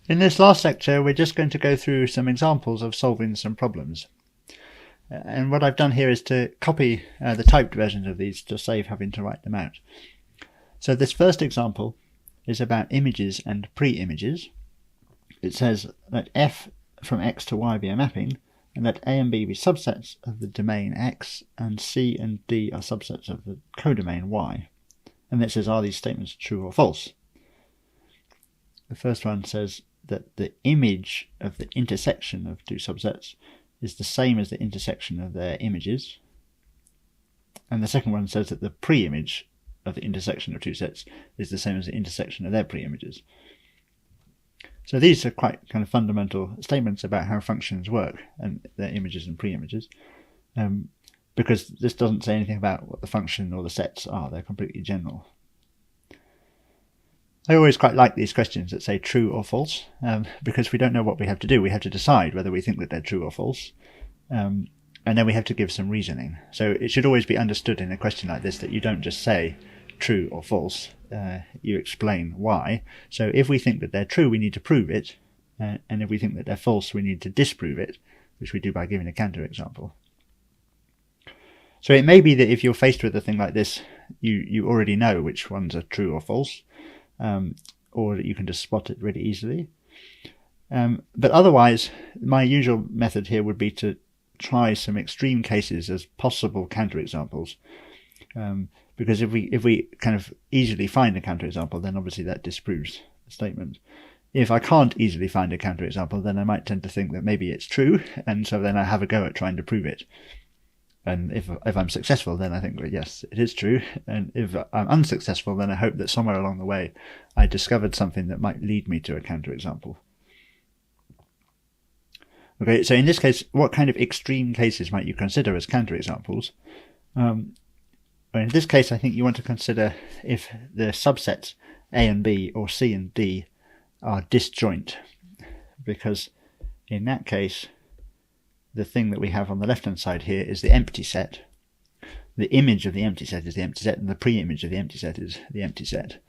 In this last lecture, we're just going to go through some examples of solving some problems. And what I've done here is to copy the typed versions of these to save having to write them out. So this first example is about images and pre-images. It says let f from x to y be a mapping, and let a and b be subsets of the domain x, and c and d are subsets of the codomain y. And it says, are these statements true or false? The first one says that the image of the intersection of two subsets is the same as the intersection of their images. And the second one says that the pre-image of the intersection of two sets is the same as the intersection of their pre-images. So these are quite kind of fundamental statements about how functions work and their images and pre-images, because this doesn't say anything about what the function or the sets are. They're completely general. I always quite like these questions that say true or false, because we don't know what we have to do. We have to decide whether we think that they're true or false, and then we have to give some reasoning. So it should always be understood in a question like this that you don't just say true or false, you explain why. So if we think that they're true, we need to prove it, and if we think that they're false, we need to disprove it, which we do by giving a counterexample. So it may be that if you're faced with a thing like this, you already know which ones are true or false, or that you can just spot it really easily. But otherwise, my usual method here would be to try some extreme cases as possible counterexamples, because if we kind of easily find a counterexample, then obviously that disproves the statement. If I can't easily find a counterexample, then I might tend to think that maybe it's true, and so then I have a go at trying to prove it. And if I'm successful, then I think, well, yes, it is true. And if I'm unsuccessful, then I hope that somewhere along the way I discovered something that might lead me to a counterexample. Okay, so in this case, what kind of extreme cases might you consider as counterexamples? In this case, I think you want to consider if the subsets A and B or C and D are disjoint, because in that case, the thing that we have on the left-hand side here is the empty set. The image of the empty set is the empty set, and the pre-image of the empty set is the empty set.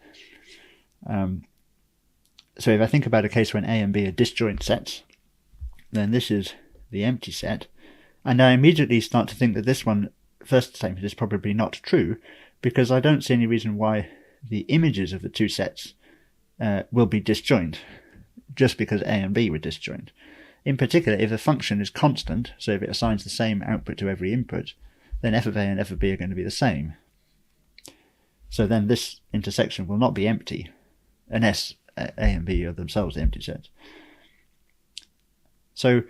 So if I think about a case when A and B are disjoint sets, then this is the empty set, and I immediately start to think that this first statement is probably not true, because I don't see any reason why the images of the two sets will be disjoint, just because A and B were disjoint. In particular, if a function is constant, so if it assigns the same output to every input, then f of A and f of B are going to be the same. So then this intersection will not be empty, unless A and B are themselves the empty sets. So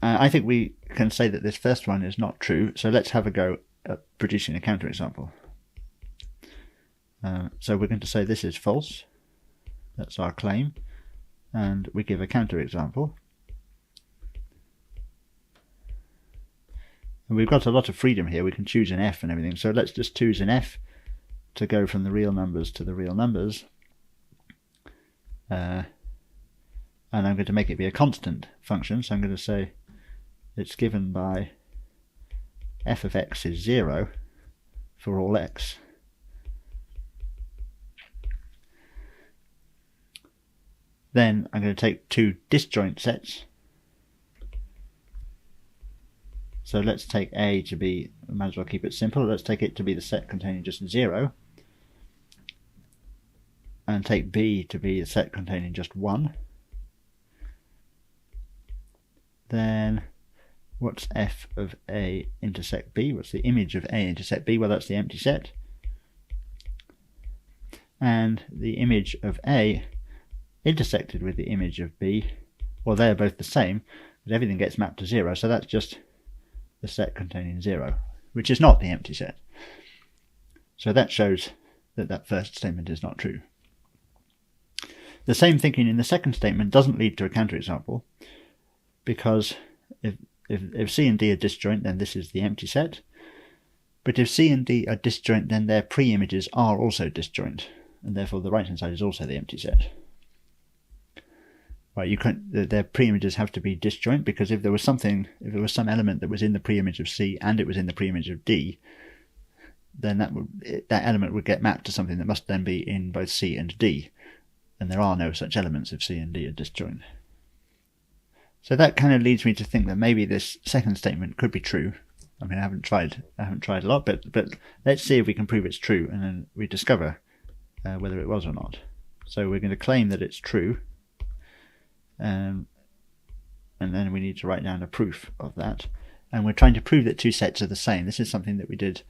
I think we can say that this first one is not true, so let's have a go at producing a counterexample. So we're going to say this is false. That's our claim. And we give a counterexample. And we've got a lot of freedom here. We can choose an f and everything. So let's just choose an f to go from the real numbers to the real numbers. And I'm going to make it be a constant function. So I'm going to say it's given by f of x is 0 for all x. Then I'm going to take two disjoint sets. So let's take A to be, we might as well keep it simple, let's take it to be the set containing just 0. And take B to be the set containing just 1. Then what's f of A intersect B? What's the image of A intersect B? Well, that's the empty set. And the image of A intersected with the image of B, well, they're both the same, but everything gets mapped to 0, so that's just the set containing 0, which is not the empty set. So that shows that that first statement is not true. The same thinking in the second statement doesn't lead to a counterexample, because if C and D are disjoint, then this is the empty set, but if C and D are disjoint, then their pre-images are also disjoint, and therefore the right-hand side is also the empty set. Right, their pre-images have to be disjoint, because if there was some element that was in the pre-image of C and it was in the pre-image of D, then that element would get mapped to something that must then be in both C and D. and there are no such elements if C and D are disjoint. So that kind of leads me to think that maybe this second statement could be true. I mean, I haven't tried a lot, but let's see if we can prove it's true, and then we discover whether it was or not. So we're going to claim that it's true, and then we need to write down a proof of that. And we're trying to prove that two sets are the same. This is something that we did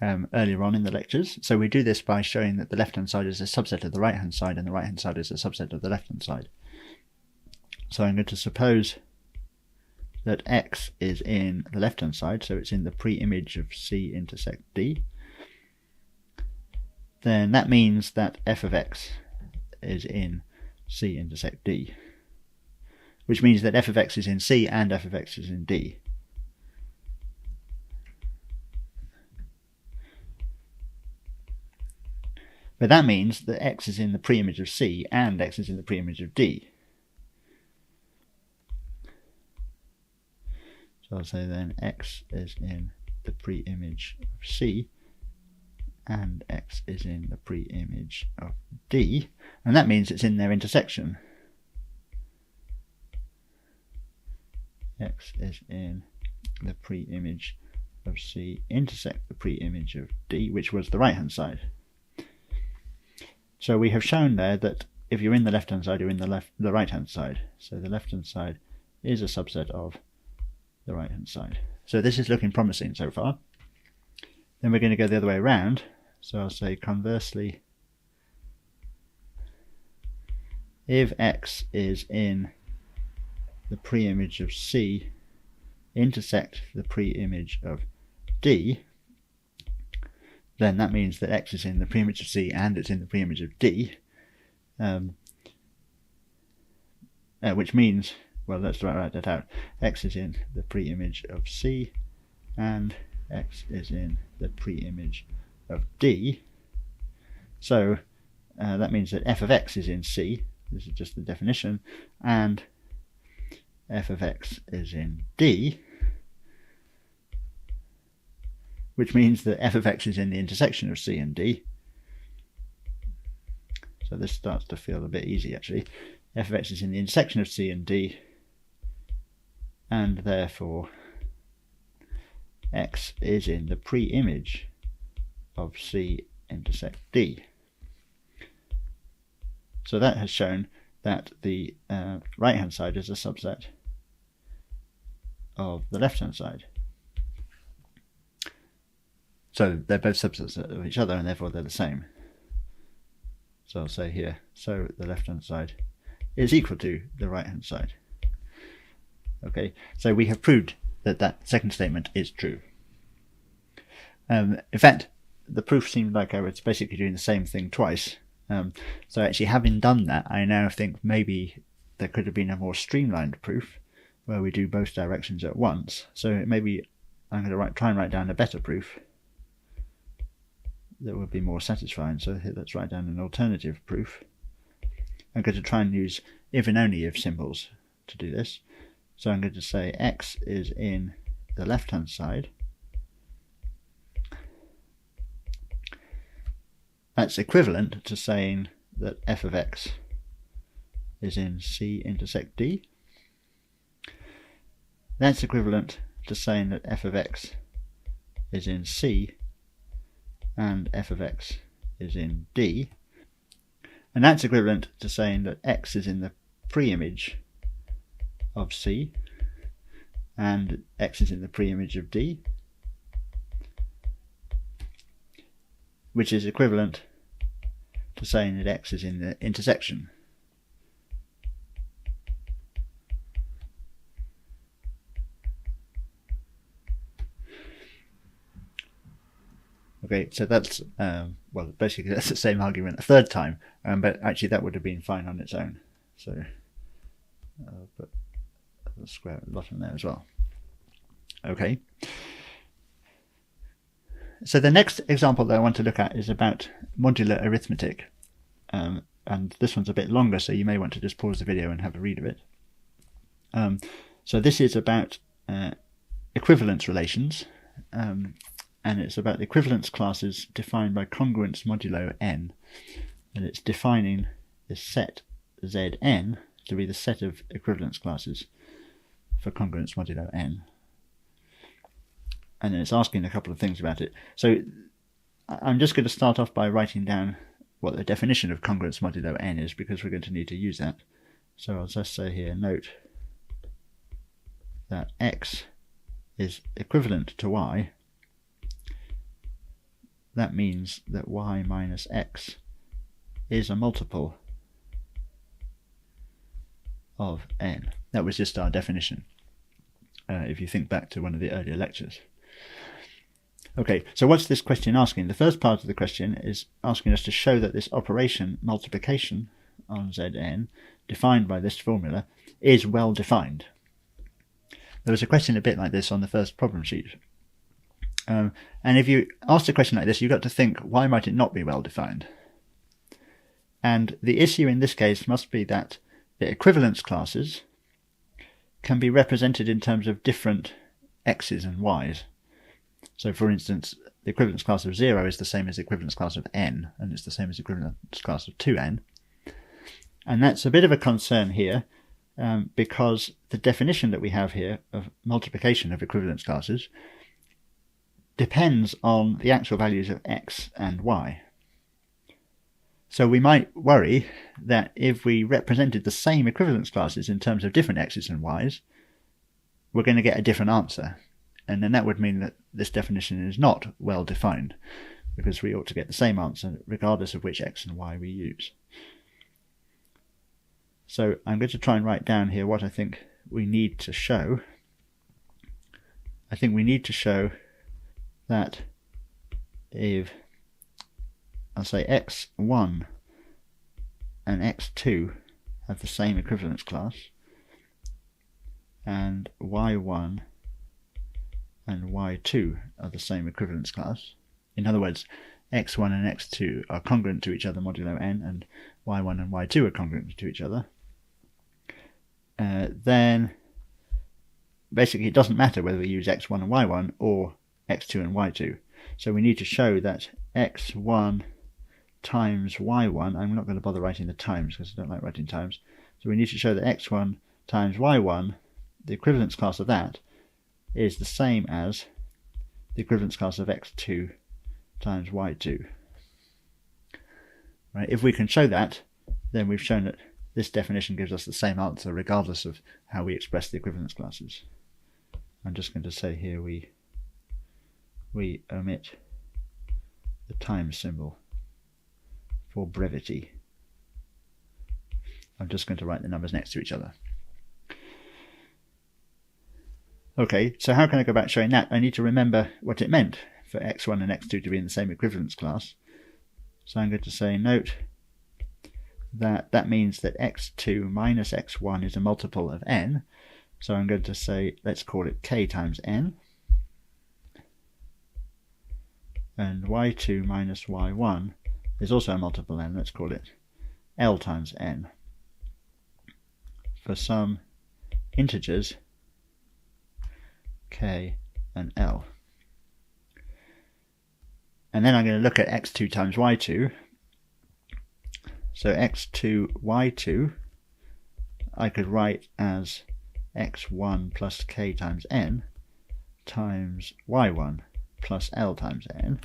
earlier on in the lectures. So we do this by showing that the left-hand side is a subset of the right-hand side, and the right-hand side is a subset of the left-hand side. So I'm going to suppose that X is in the left-hand side, so it's in the pre-image of C intersect D. Then that means that f of X is in C intersect D, which means that f of X is in C and f of X is in D. But that means that X is in the pre-image of C and X is in the pre-image of D. So I'll say then X is in the pre-image of C and X is in the pre-image of D, and that means it's in their intersection. X is in the pre-image of C intersect the pre-image of D, which was the right-hand side. So we have shown there that if you're in the left-hand side, you're in the right-hand side. So the left-hand side is a subset of the right-hand side. So this is looking promising so far. Then we're going to go the other way around. So I'll say conversely, if X is in the pre-image of C intersect the pre-image of D, then that means that X is in the pre-image of C and it's in the pre-image of D, which means, well, let's write that out. X is in the pre-image of C and X is in the pre-image of D. So that means that f of X is in C, this is just the definition, and f of X is in D, which means that f of X is in the intersection of C and D. So this starts to feel a bit easy actually. F of X is in the intersection of C and D, and therefore X is in the pre-image of C intersect D. So that has shown that the right hand side is a subset of the left hand side. So they're both subsets of each other and therefore they're the same. So I'll say here, so the left hand side is equal to the right hand side. Okay, so we have proved that that second statement is true. In fact, the proof seemed like I was basically doing the same thing twice. So actually, having done that, I now think maybe there could have been a more streamlined proof where we do both directions at once. So maybe I'm going to try and write down a better proof that would be more satisfying. So here, let's write down an alternative proof. I'm going to try and use if and only if symbols to do this. So I'm going to say X is in the left hand side. That's equivalent to saying that f of X is in C intersect D. That's equivalent to saying that f of X is in C and f of X is in D. And that's equivalent to saying that X is in the pre-image of C and X is in the pre-image of D, which is equivalent to saying that X is in the intersection. Okay, so that's, well, basically that's the same argument a third time, but actually that would have been fine on its own. So I'll put a square at the bottom there as well. Okay. So the next example that I want to look at is about modular arithmetic. And this one's a bit longer, so you may want to just pause the video and have a read of it. So this is about equivalence relations. And it's about the equivalence classes defined by congruence modulo n, and it's defining this set Zn to be the set of equivalence classes for congruence modulo n. And then it's asking a couple of things about it. So I'm just going to start off by writing down what the definition of congruence modulo n is, because we're going to need to use that. So I'll just say here, note that x is equivalent to y. That means that y minus x is a multiple of n. That was just our definition, if you think back to one of the earlier lectures. Okay, so what's this question asking? The first part of the question is asking us to show that this operation, multiplication on Zn, defined by this formula, is well defined. There was a question a bit like this on the first problem sheet. And if you asked a question like this, you've got to think, why might it not be well defined? And the issue in this case must be that the equivalence classes can be represented in terms of different x's and y's. So for instance, the equivalence class of 0 is the same as the equivalence class of n, and it's the same as the equivalence class of 2n. And that's a bit of a concern here, because the definition that we have here of multiplication of equivalence classes depends on the actual values of x and y. So we might worry that if we represented the same equivalence classes in terms of different x's and y's, we're going to get a different answer. And then that would mean that this definition is not well defined, because we ought to get the same answer regardless of which x and y we use. So I'm going to try and write down here what I think we need to show. I think we need to show that if, I'll say x1 and x2 have the same equivalence class, and y1 and y2 are the same equivalence class. In other words, x1 and x2 are congruent to each other modulo n, and y1 and y2 are congruent to each other. Then basically it doesn't matter whether we use x1 and y1 or x2 and y2. So we need to show that x1 times y1, I'm not going to bother writing the times because I don't like writing times, so we need to show that x1 times y1, the equivalence class of that, is the same as the equivalence class of x2 times y2. Right? If we can show that, then we've shown that this definition gives us the same answer regardless of how we express the equivalence classes. I'm just going to say here we omit the times symbol for brevity. I'm just going to write the numbers next to each other. Okay, so how can I go about showing that? I need to remember what it meant for x1 and x2 to be in the same equivalence class. So I'm going to say, note that means that x2 minus x1 is a multiple of n. So I'm going to say, let's call it k times n. And y2 minus y1 is also a multiple n. Let's call it l times n. For some integers k and l. And then I'm going to look at x2 times y2. So x2, y2, I could write as x1 plus k times n times y1 plus l times n.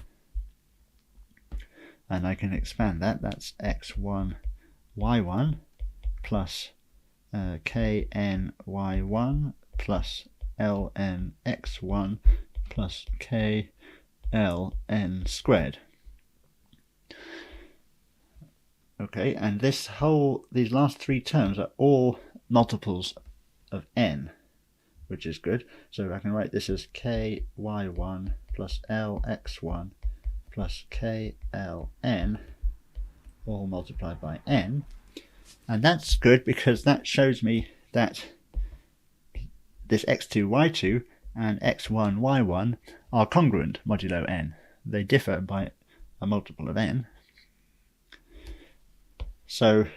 And I can expand that. That's x1, y1 plus kn y1 plus ln x1 plus k ln squared. Okay, and these last three terms are all multiples of n, which is good. So I can write this as k y1 plus l x1 plus k ln, all multiplied by n. And that's good because that shows me that this x2 y2 and x1 y1 are congruent modulo n. They differ by a multiple of n. So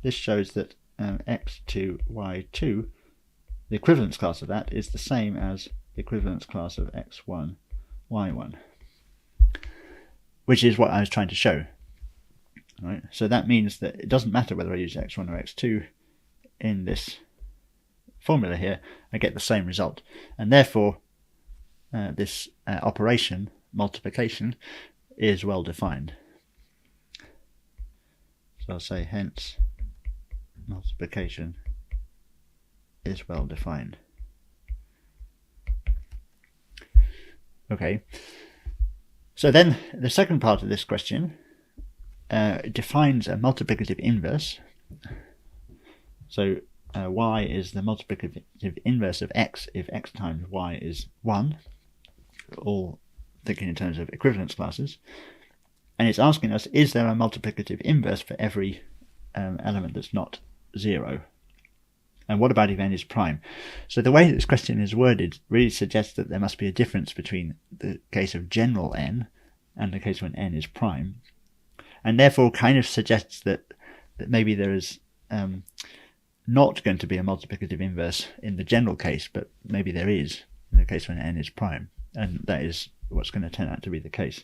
this shows that x2 y2, the equivalence class of that is the same as the equivalence class of x1 y1, which is what I was trying to show. Right? So that means that it doesn't matter whether I use x1 or x2 in this formula here, I get the same result. And therefore, this operation, multiplication, is well defined. So I'll say hence multiplication is well defined. Okay, so then the second part of this question defines a multiplicative inverse. So y is the multiplicative inverse of x if x times y is 1, all thinking in terms of equivalence classes. And it's asking us, is there a multiplicative inverse for every element that's not 0? And what about if n is prime? So the way this question is worded really suggests that there must be a difference between the case of general n and the case when n is prime, and therefore kind of suggests that maybe there is not going to be a multiplicative inverse in the general case, but maybe there is in the case when n is prime, and that is what's going to turn out to be the case.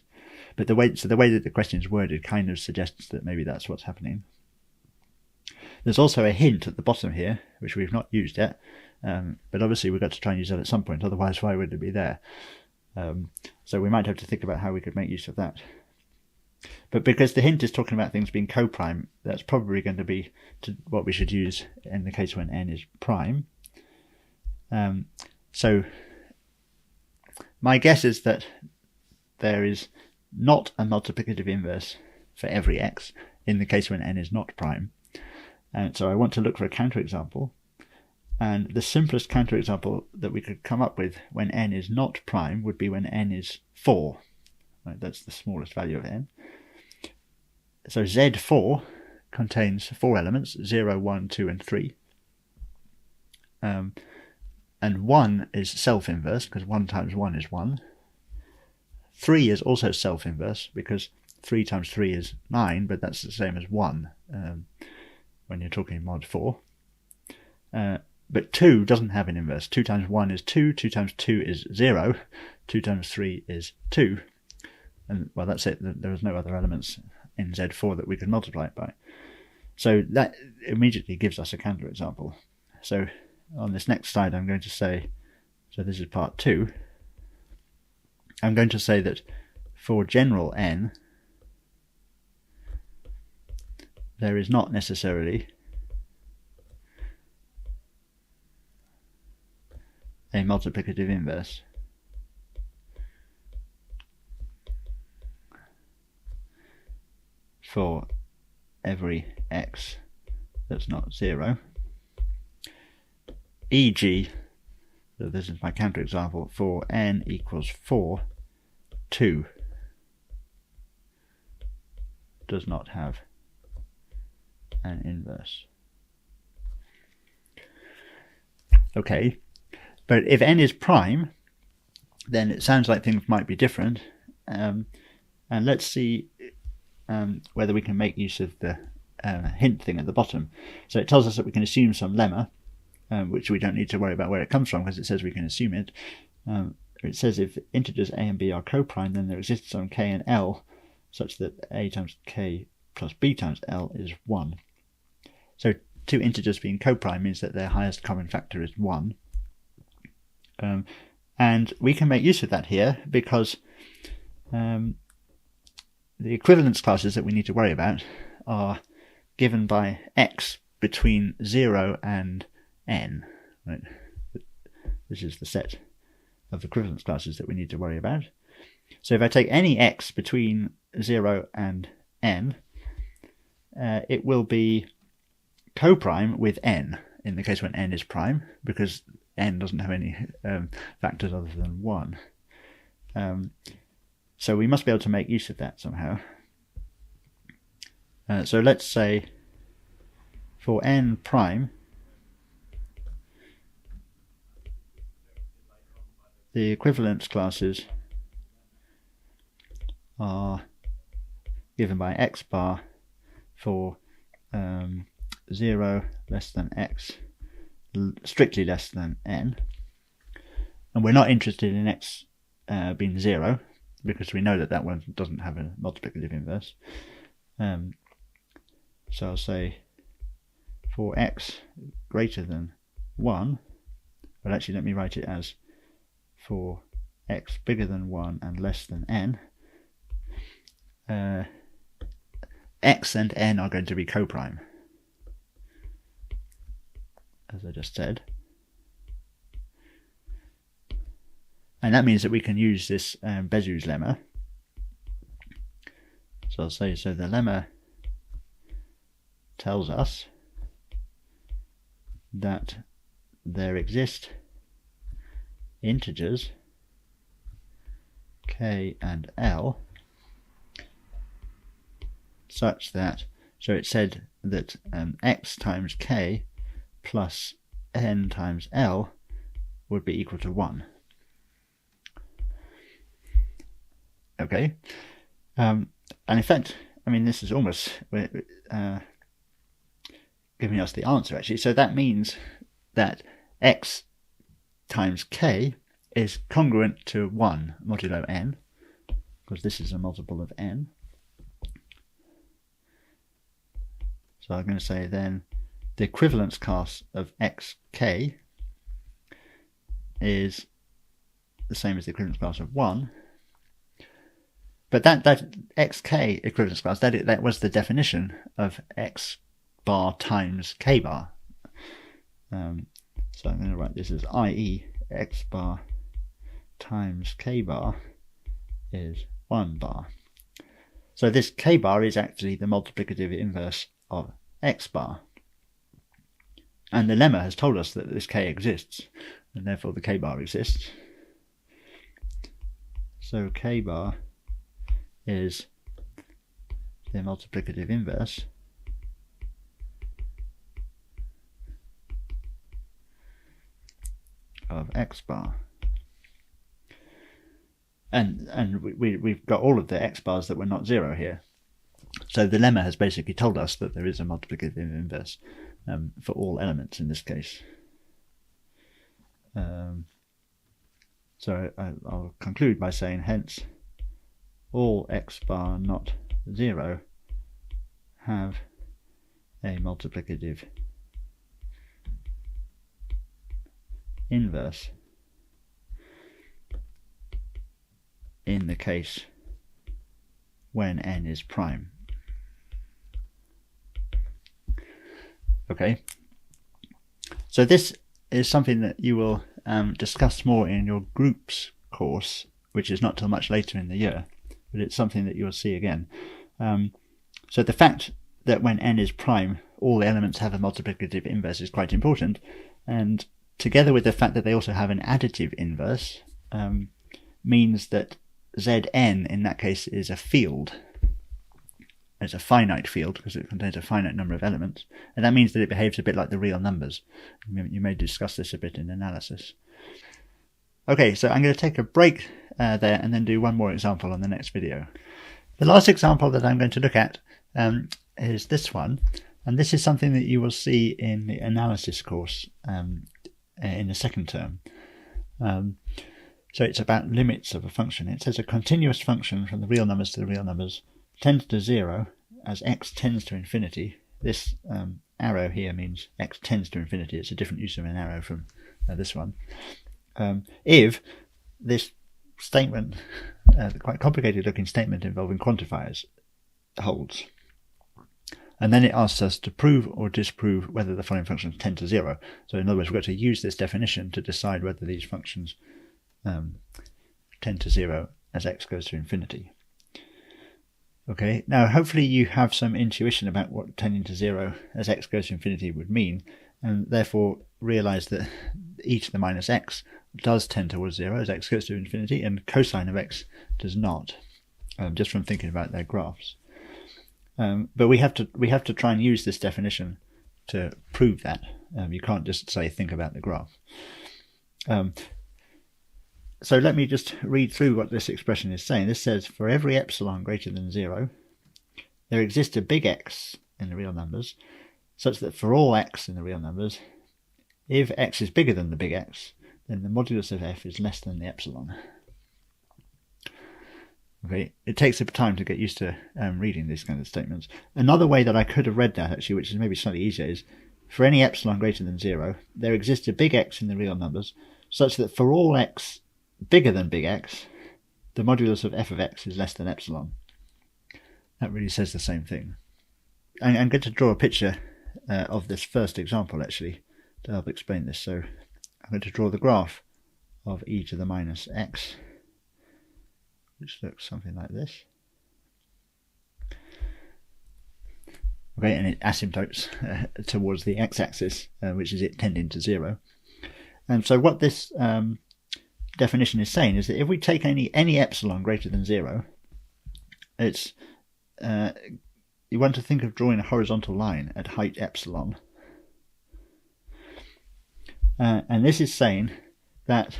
But the way that the question is worded kind of suggests that maybe that's what's happening. There's also a hint at the bottom here, which we've not used yet, but obviously we've got to try and use that at some point, otherwise why would it be there? So we might have to think about how we could make use of that. But because the hint is talking about things being co-prime, that's probably going to be what we should use in the case when n is prime. So my guess is that there is not a multiplicative inverse for every x in the case when n is not prime. And so I want to look for a counterexample. And the simplest counterexample that we could come up with when n is not prime would be when n is 4. Right, that's the smallest value of n. So Z4 contains 4 elements, 0, 1, 2, and 3. And 1 is self-inverse, because 1 times 1 is 1. 3 is also self-inverse, because 3 times 3 is 9, but that's the same as 1 when you're talking mod 4. But 2 doesn't have an inverse. 2 times 1 is 2, 2 times 2 is 0, 2 times 3 is 2. And well, that's it. There is no other elements in Z4 that we could multiply it by. So that immediately gives us a counterexample. So on this next slide I'm going to say, so this is part 2, I'm going to say that for general n, there is not necessarily a multiplicative inverse for every x that's not 0. E.g., so this is my counterexample, for n equals 4, 2 does not have an inverse. Okay, but if n is prime, then it sounds like things might be different. And let's see whether we can make use of the hint thing at the bottom. So it tells us that we can assume some lemma, which we don't need to worry about where it comes from because it says we can assume it. It says if integers a and b are co-prime, then there exists some k and l such that a times k plus b times l is 1. So two integers being co-prime means that their highest common factor is 1. And we can make use of that here because the equivalence classes that we need to worry about are given by x between 0 and n. Right? This is the set of equivalence classes that we need to worry about. So if I take any x between 0 and n, it will be co-prime with n in the case when n is prime, because n doesn't have any factors other than 1. So we must be able to make use of that somehow. So let's say for n prime, the equivalence classes are given by x bar for 0 less than x strictly less than n, and we're not interested in x being 0 because we know that that one doesn't have a multiplicative inverse. So I'll say for x greater than 1, well actually let me write it as for x bigger than 1 and less than n, x and n are going to be coprime, as I just said. And that means that we can use this Bezout's lemma. So I'll say, so the lemma tells us that there exist integers k and l such that, so it said that x times k plus n times l would be equal to 1. Okay, and in fact, I mean, this is almost giving us the answer actually. So that means that x times k is congruent to 1 modulo n, because this is a multiple of n. So I'm going to say then the equivalence class of xk is the same as the equivalence class of 1. But that xk equivalence class, that was the definition of x bar times k bar. So I'm going to write this as i.e. x bar times k bar is 1 bar. So this k bar is actually the multiplicative inverse of x bar. And the lemma has told us that this k exists, and therefore the k bar exists. So k bar is the multiplicative inverse of x bar. And we've got all of the x bars that were not 0 here. So the lemma has basically told us that there is a multiplicative inverse for all elements in this case. So I'll conclude by saying, hence, all x bar not 0 have a multiplicative inverse in the case when n is prime. Okay, so this is something that you will discuss more in your groups course, which is not till much later in the year, but it's something that you'll see again. So the fact that when n is prime, all the elements have a multiplicative inverse is quite important, and together with the fact that they also have an additive inverse, means that Zn in that case is a field. It's a finite field because it contains a finite number of elements, and that means that it behaves a bit like the real numbers. You may discuss this a bit in analysis. Okay, so I'm going to take a break there and then do one more example on the next video. The last example that I'm going to look at is this one, and this is something that you will see in the analysis course in the second term. So it's about limits of a function. It says a continuous function from the real numbers to the real numbers tends to 0 as x tends to infinity. This arrow here means x tends to infinity. It's a different use of an arrow from this one. If this statement, the quite complicated looking statement involving quantifiers, holds. And then it asks us to prove or disprove whether the following functions tend to 0. So in other words, we've got to use this definition to decide whether these functions tend to 0 as x goes to infinity. Okay, now hopefully you have some intuition about what tending to 0 as x goes to infinity would mean, and therefore realize that e to the minus x does tend towards 0 as x goes to infinity, and cosine of x does not, just from thinking about their graphs. But we have to try and use this definition to prove that. You can't just say think about the graph. So let me just read through what this expression is saying. This says, for every epsilon greater than 0, there exists a big X in the real numbers, such that for all x in the real numbers, if x is bigger than the big X, then the modulus of f is less than the epsilon. Okay, it takes a time to get used to reading these kinds of statements. Another way that I could have read that, actually, which is maybe slightly easier, is for any epsilon greater than 0, there exists a big X in the real numbers, such that for all x bigger than big X, the modulus of f of x is less than epsilon. That really says the same thing. I'm going to draw a picture of this first example, actually, to help explain this. So I'm going to draw the graph of e to the minus x, which looks something like this. Okay, and it asymptotes towards the x-axis, which is it tending to 0. And so what this definition is saying is that if we take any epsilon greater than 0, it's you want to think of drawing a horizontal line at height epsilon. And this is saying that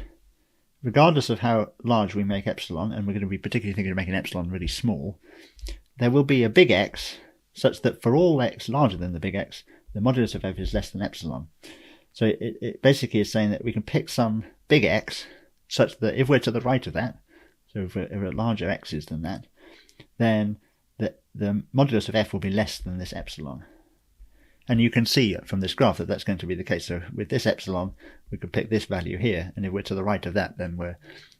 regardless of how large we make epsilon, and we're going to be particularly thinking of making epsilon really small, there will be a big X such that for all x larger than the big X, the modulus of f is less than epsilon. So it basically is saying that we can pick some big X such that if we're to the right of that, so if we're at larger x's than that, then the modulus of f will be less than this epsilon. And you can see from this graph that that's going to be the case. So with this epsilon, we could pick this value here, and if we're to the right of that, then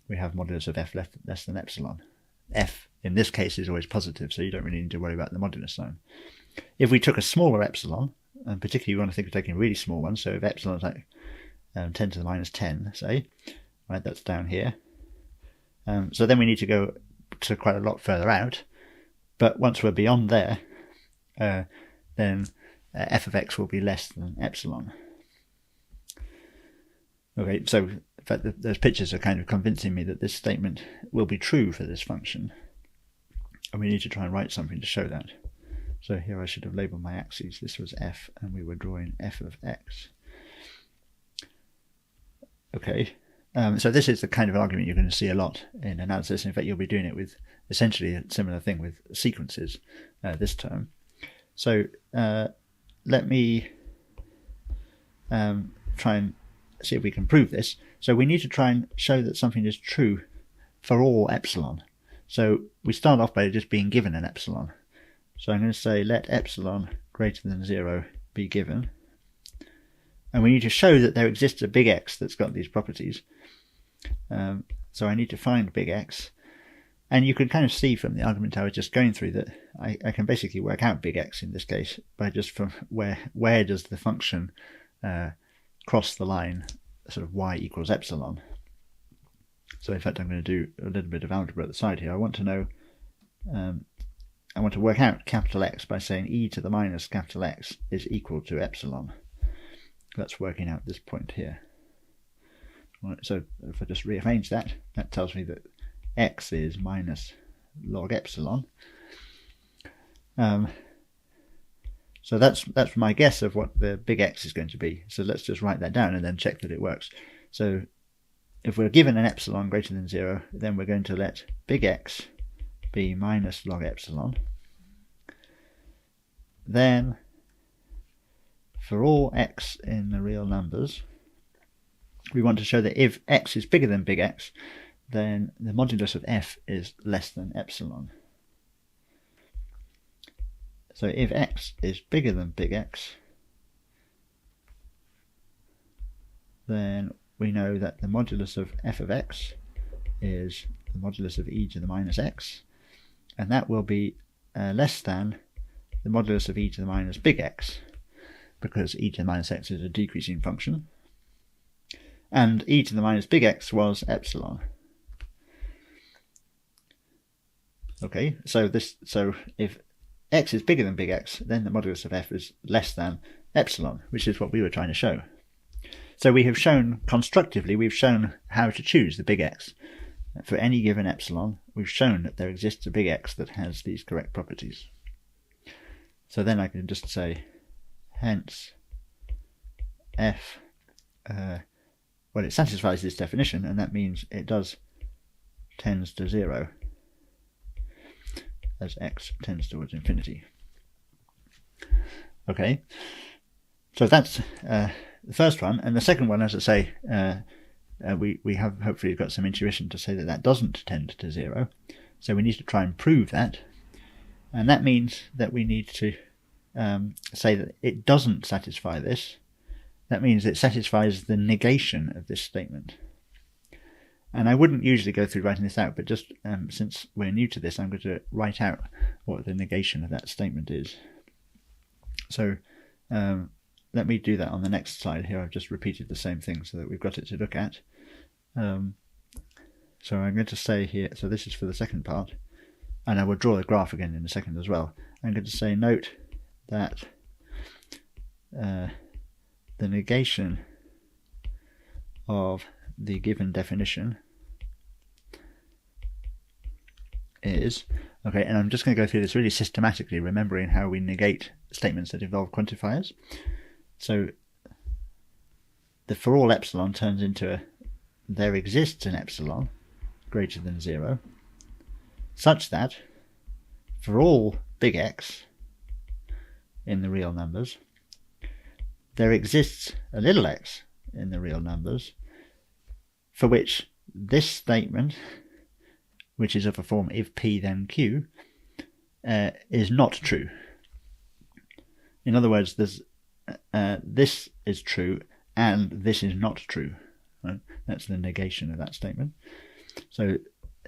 we have modulus of f less than epsilon. F, in this case, is always positive, so you don't really need to worry about the modulus sign. If we took a smaller epsilon, and particularly you want to think of taking a really small one, so if epsilon is like 10 to the minus 10, say, right, that's down here. So then we need to go to quite a lot further out, but once we're beyond there, then f of x will be less than epsilon. Okay, so in fact those pictures are kind of convincing me that this statement will be true for this function, and we need to try and write something to show that. So here I should have labelled my axes. This was f, and we were drawing f of x. Okay, so this is the kind of argument you're going to see a lot in analysis. In fact, you'll be doing it with essentially a similar thing with sequences this term. So let me try and see if we can prove this. So we need to try and show that something is true for all epsilon. So we start off by just being given an epsilon. So I'm going to say let epsilon greater than 0 be given. And we need to show that there exists a big X that's got these properties. So I need to find big X. And you can kind of see from the argument I was just going through that I can basically work out big X in this case by just from where does the function cross the line sort of y equals epsilon. So in fact I'm going to do a little bit of algebra at the side here. I want to know, I want to work out capital X by saying e to the minus capital X is equal to epsilon. That's working out this point here. So if I just rearrange that, that tells me that x is minus log epsilon. So that's my guess of what the big X is going to be. So let's just write that down and then check that it works. So if we're given an epsilon greater than 0, then we're going to let big X be minus log epsilon. Then for all x in the real numbers, we want to show that if x is bigger than big X, then the modulus of f is less than epsilon. So if x is bigger than big X, then we know that the modulus of f of x is the modulus of e to the minus x, and that will be less than the modulus of e to the minus big X, because e to the minus x is a decreasing function, and e to the minus big X was epsilon. Okay, so if x is bigger than big X, then the modulus of f is less than epsilon, which is what we were trying to show. So we have shown, constructively, we've shown how to choose the big X. For any given epsilon, we've shown that there exists a big X that has these correct properties. So then I can just say, hence f, well, it satisfies this definition, and that means it tends to 0 as x tends towards infinity. Okay, so that's the first one, and the second one, as I say, we have hopefully got some intuition to say that that doesn't tend to 0. So we need to try and prove that. And that means that we need to say that it doesn't satisfy this. That means it satisfies the negation of this statement. And I wouldn't usually go through writing this out, but just since we're new to this, I'm going to write out what the negation of that statement is. So let me do that on the next slide here. I've just repeated the same thing so that we've got it to look at. So I'm going to say here, so this is for the second part, and I will draw the graph again in a second as well. I'm going to say, note that the negation of the given definition is, okay, and I'm just going to go through this really systematically, remembering how we negate statements that involve quantifiers. So the for all epsilon turns into there exists an epsilon greater than 0, such that for all big X in the real numbers, there exists a little x in the real numbers for which this statement, which is of a form if P then Q, is not true. In other words, there's this is true and this is not true. Right? That's the negation of that statement. So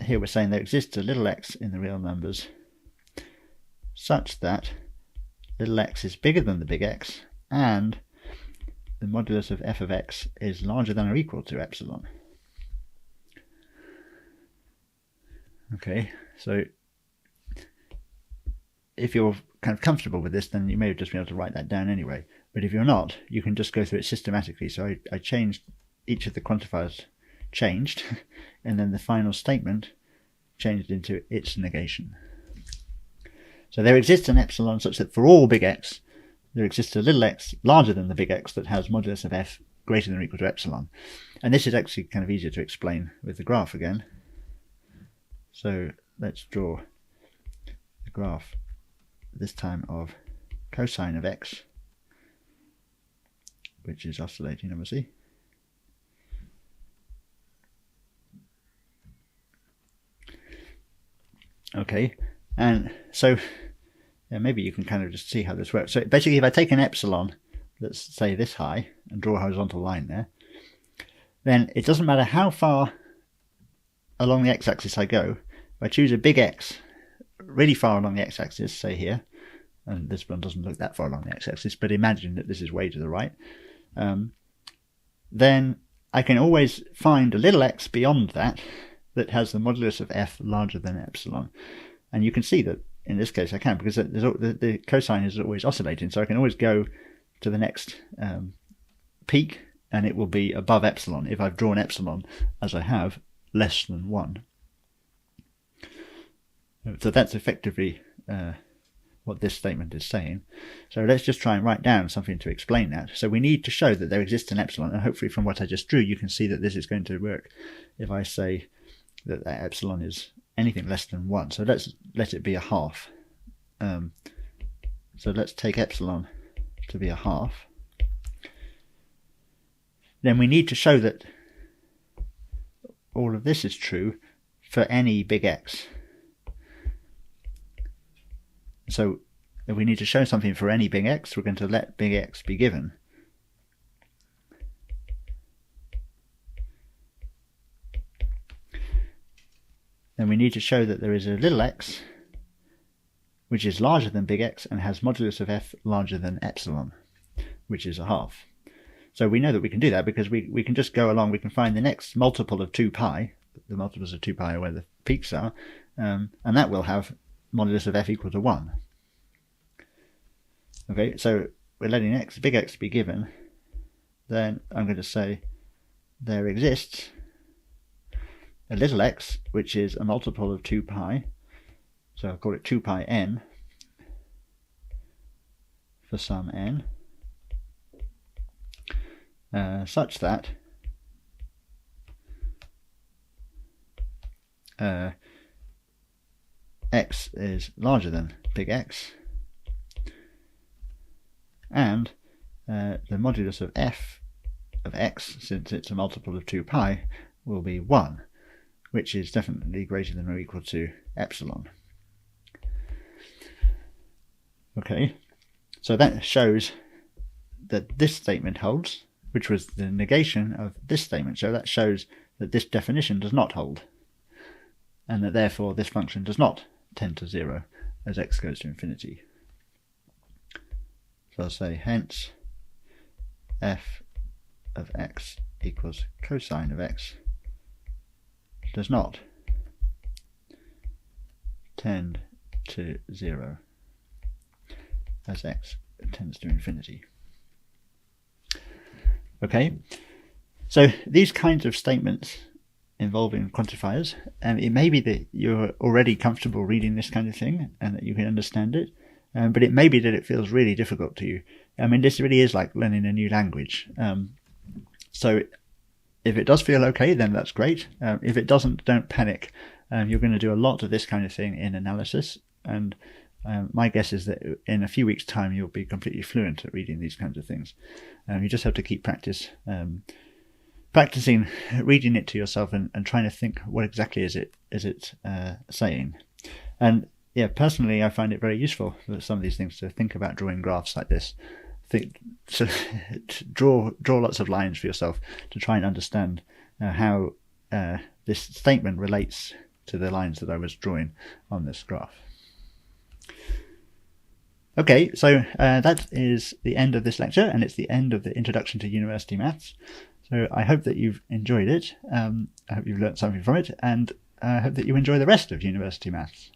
here we're saying there exists a little x in the real numbers such that little x is bigger than the big X and the modulus of f of x is larger than or equal to epsilon. Okay, so if you're kind of comfortable with this, then you may just be able to write that down anyway. But if you're not, you can just go through it systematically. So I changed each of the quantifiers, changed, and then the final statement changed into its negation. So there exists an epsilon such that for all big X, there exists a little x larger than the big X that has modulus of f greater than or equal to epsilon. And this is actually kind of easier to explain with the graph again. So let's draw the graph, this time of cosine of x, which is oscillating, obviously. Okay, and so maybe you can kind of just see how this works. So basically, if I take an epsilon, let's say this high, and draw a horizontal line there, then it doesn't matter how far along the x-axis I go. If I choose a big X really far along the x-axis, say here, and this one doesn't look that far along the x-axis, but imagine that this is way to the right, then I can always find a little x beyond that that has the modulus of f larger than epsilon. And you can see that in this case I can, because the cosine is always oscillating, so I can always go to the next peak and it will be above epsilon if I've drawn epsilon, as I have, less than 1. So that's effectively what this statement is saying. So let's just try and write down something to explain that. So we need to show that there exists an epsilon, and hopefully from what I just drew you can see that this is going to work if I say that that epsilon is anything less than 1. So let's let it be a half. So let's take epsilon to be a half. Then we need to show that all of this is true for any big X. So if we need to show something for any big X, we're going to let big X be given. Then we need to show that there is a little x which is larger than big X and has modulus of f larger than epsilon, which is a half. So we know that we can do that because we can just go along, we can find the next multiple of 2 pi, the multiples of 2 pi are where the peaks are, and that will have modulus of f equal to 1. Okay, so we're letting big X be given. Then I'm going to say there exists a little x which is a multiple of 2 pi, so I'll call it 2 pi n for some n, such that x is larger than big X, and the modulus of f of x, since it's a multiple of 2 pi, will be 1, which is definitely greater than or equal to epsilon. Okay, so that shows that this statement holds, which was the negation of this statement. So that shows that this definition does not hold, and that therefore this function does not tend to 0 as x goes to infinity. So I'll say hence f of x equals cosine of x does not tend to 0 as x tends to infinity. Okay, so these kinds of statements involving quantifiers, it may be that you're already comfortable reading this kind of thing and that you can understand it, but it may be that it feels really difficult to you. I mean, this really is like learning a new language. So if it does feel okay, then that's great. If it doesn't, don't panic. You're going to do a lot of this kind of thing in analysis, and my guess is that in a few weeks' time you'll be completely fluent at reading these kinds of things. You just have to keep practicing reading it to yourself and trying to think what exactly is it saying. And yeah, personally I find it very useful for some of these things to think about drawing graphs like this. To draw lots of lines for yourself to try and understand how this statement relates to the lines that I was drawing on this graph. Okay, so that is the end of this lecture, and it's the end of the Introduction to University Maths. So I hope that you've enjoyed it. I hope you've learnt something from it, and I hope that you enjoy the rest of University Maths.